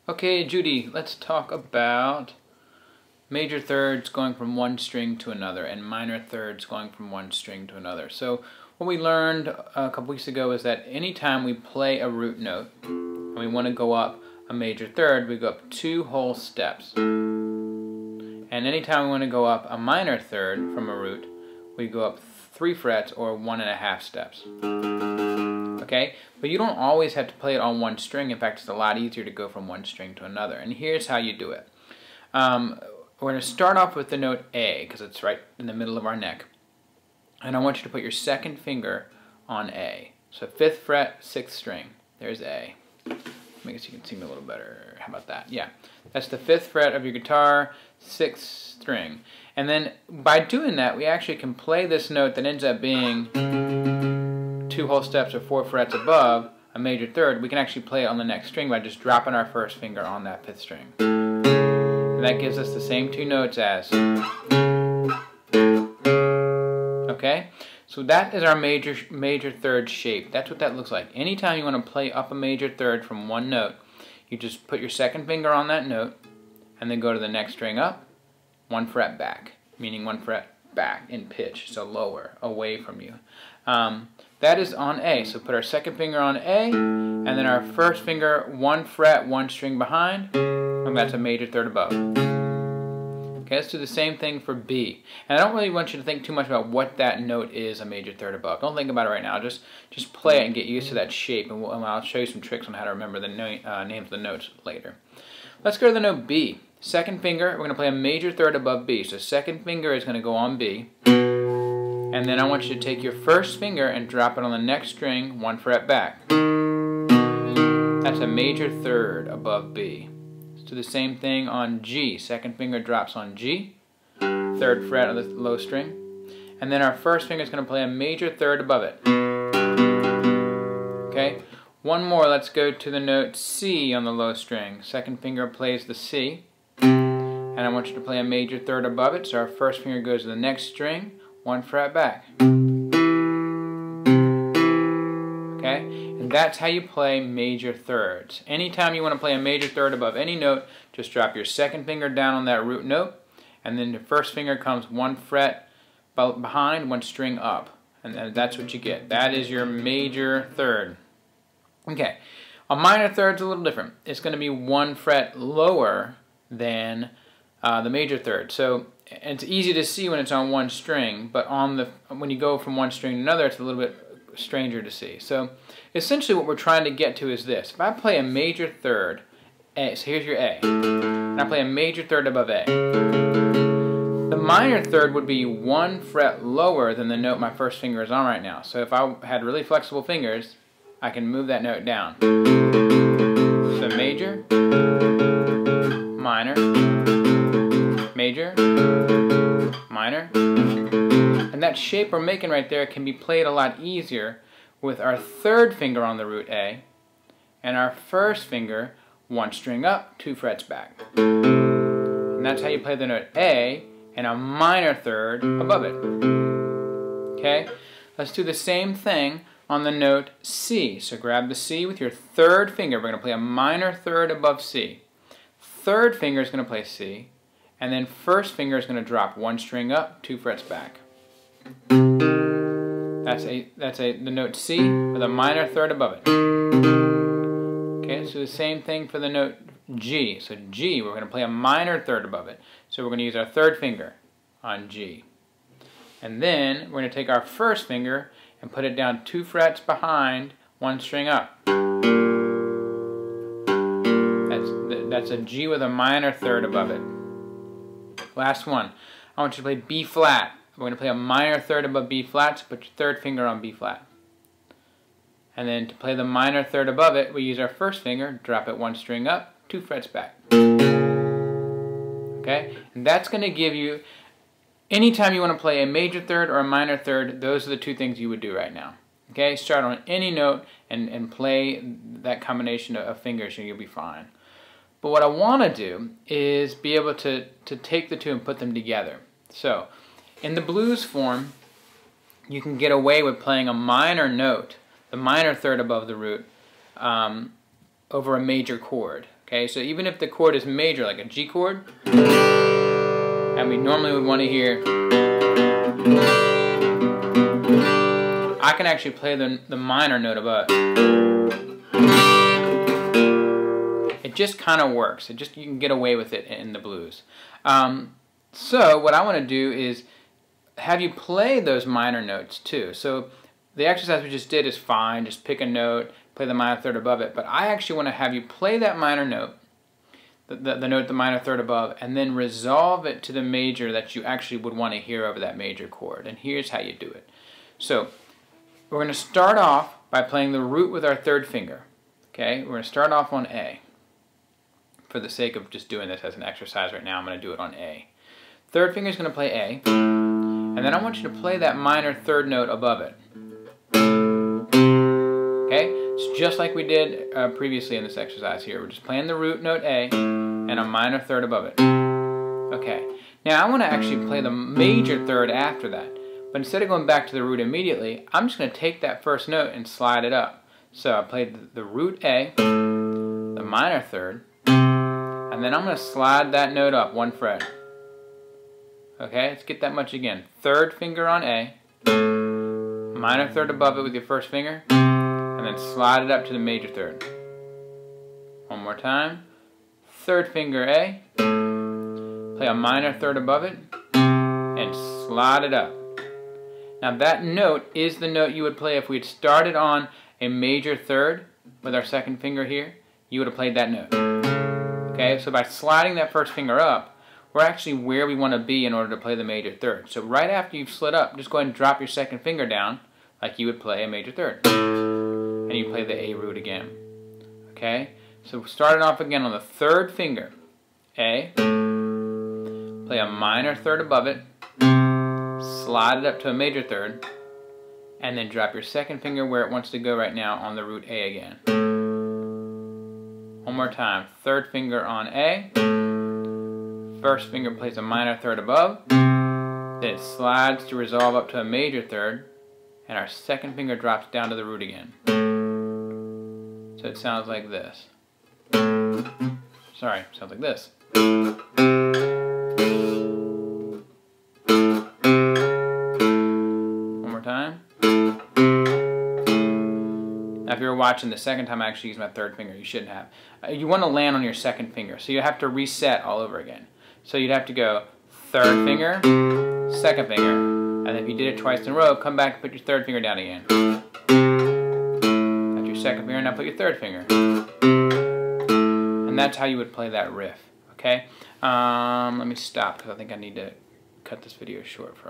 Okay, Judy, let's talk about major thirds going from one string to another and minor thirds going from one string to another. So what we learned a couple weeks ago is that anytime we play a root note and we want to go up a major third, we go up 2 whole steps. And anytime we want to go up a minor third from a root, we go up 3 frets or 1.5 steps. Okay, but you don't always have to play it on one string. In fact, it's a lot easier to go from one string to another. And here's how you do it. We're going to start off with the note A, because it's right in the middle of our neck. And I want you to put your second finger on A. So 5th fret, 6th string. There's A. I guess you can see me a little better. How about that? Yeah. That's the 5th fret of your guitar, 6th string. And then by doing that, we actually can play this note that ends up being 2 whole steps or 4 frets above a major third. We can actually play it on the next string by just dropping our first finger on that 5th string. And that gives us the same 2 notes as. Okay? So that is our major third shape. That's what that looks like. Anytime you want to play up a major third from one note, you just put your second finger on that note and then go to the next string up, 1 fret back, meaning 1 fret back in pitch, so lower, away from you. That is on A. So put our second finger on A, and then our first finger 1 fret, 1 string behind, and that's a major third above. Okay, let's do the same thing for B. And I don't really want you to think too much about what that note is a major third above. Don't think about it right now. Just play it and get used to that shape, and I'll show you some tricks on how to remember the names of the notes later. Let's go to the note B. Second finger, we're going to play a major third above B. So second finger is going to go on B. And then I want you to take your first finger and drop it on the next string, 1 fret back. That's a major third above B. Let's do the same thing on G. Second finger drops on G, 3rd fret of the low string. And then our first finger is going to play a major third above it. Okay? One more, let's go to the note C on the low string. Second finger plays the C. And I want you to play a major third above it, so our first finger goes to the next string, 1 fret back. Okay? And that's how you play major thirds. Anytime you want to play a major third above any note, just drop your second finger down on that root note, and then the first finger comes 1 fret behind, 1 string up. And that's what you get. That is your major third. Okay. A minor third's a little different. It's going to be 1 fret lower than the major third. So it's easy to see when it's on one string, but when you go from one string to another, it's a little bit stranger to see. So essentially what we're trying to get to is this. If I play a major third, A, so here's your A, and I play a major third above A, the minor third would be 1 fret lower than the note my first finger is on right now. So if I had really flexible fingers, I can move that note down. So major, minor, major, minor. And that shape we're making right there can be played a lot easier with our third finger on the root A and our first finger 1 string up, 2 frets back. And that's how you play the note A and a minor third above it. Okay? Let's do the same thing on the note C. So grab the C with your third finger. We're going to play a minor third above C. Third finger is going to play C, and then first finger is going to drop 1 string up, 2 frets back. That's the note C with a minor third above it. Okay, so the same thing for the note G. So G, we're going to play a minor third above it. So we're going to use our third finger on G. And then we're going to take our first finger and put it down 2 frets behind, 1 string up. That's a G with a minor third above it. Last one. I want you to play B flat. We're going to play a minor third above B flat, so put your third finger on B flat. And then to play the minor third above it, we use our first finger, drop it 1 string up, 2 frets back. Okay? And that's going to give you, anytime you want to play a major third or a minor third, those are the 2 things you would do right now. Okay? Start on any note and play that combination of fingers and you'll be fine. But what I want to do is be able to take the 2 and put them together. So, in the blues form, you can get away with playing a minor note, the minor third above the root, over a major chord. Okay, so even if the chord is major, like a G chord, and we normally would want to hear, I can actually play the minor note above. It just kind of works. You can get away with it in the blues. So what I want to do is have you play those minor notes too. So the exercise we just did is fine. Just pick a note, play the minor third above it. But I actually want to have you play that minor note, the note the minor third above, and then resolve it to the major that you actually would want to hear over that major chord. And here's how you do it. So we're going to start off by playing the root with our third finger. Okay, we're going to start off on A. For the sake of just doing this as an exercise right now, I'm going to do it on A. Third finger is going to play A, and then I want you to play that minor third note above it. Okay, it's just like we did previously in this exercise here. We're just playing the root note A and a minor third above it. Okay, now I want to actually play the major third after that, but instead of going back to the root immediately, I'm just going to take that first note and slide it up. So I played the root A, the minor third, and then I'm going to slide that note up one fret. Okay, let's get that much again. Third finger on A, minor third above it with your first finger, and then slide it up to the major third. One more time. Third finger A, play a minor third above it, and slide it up. Now that note is the note you would play if we had started on a major third with our second finger here. You would have played that note. Okay, so by sliding that first finger up, we're actually where we want to be in order to play the major third. So right after you've slid up, just go ahead and drop your second finger down like you would play a major third. And you play the A root again. Okay, so starting off again on the third finger, A, play a minor third above it, slide it up to a major third, and then drop your second finger where it wants to go right now on the root A again. One more time. Third finger on A, first finger plays a minor third above, then it slides to resolve up to a major third, and our second finger drops down to the root again. So it sounds like this. Sorry, it sounds like this. One more time. Now if you were watching the second time I actually used my third finger, you shouldn't have. You want to land on your second finger, so you have to reset all over again. So you'd have to go third finger, second finger, and if you did it twice in a row, come back and put your third finger down again. That's your second finger, now put your third finger. And that's how you would play that riff, okay? Let me stop because I think I need to cut this video short for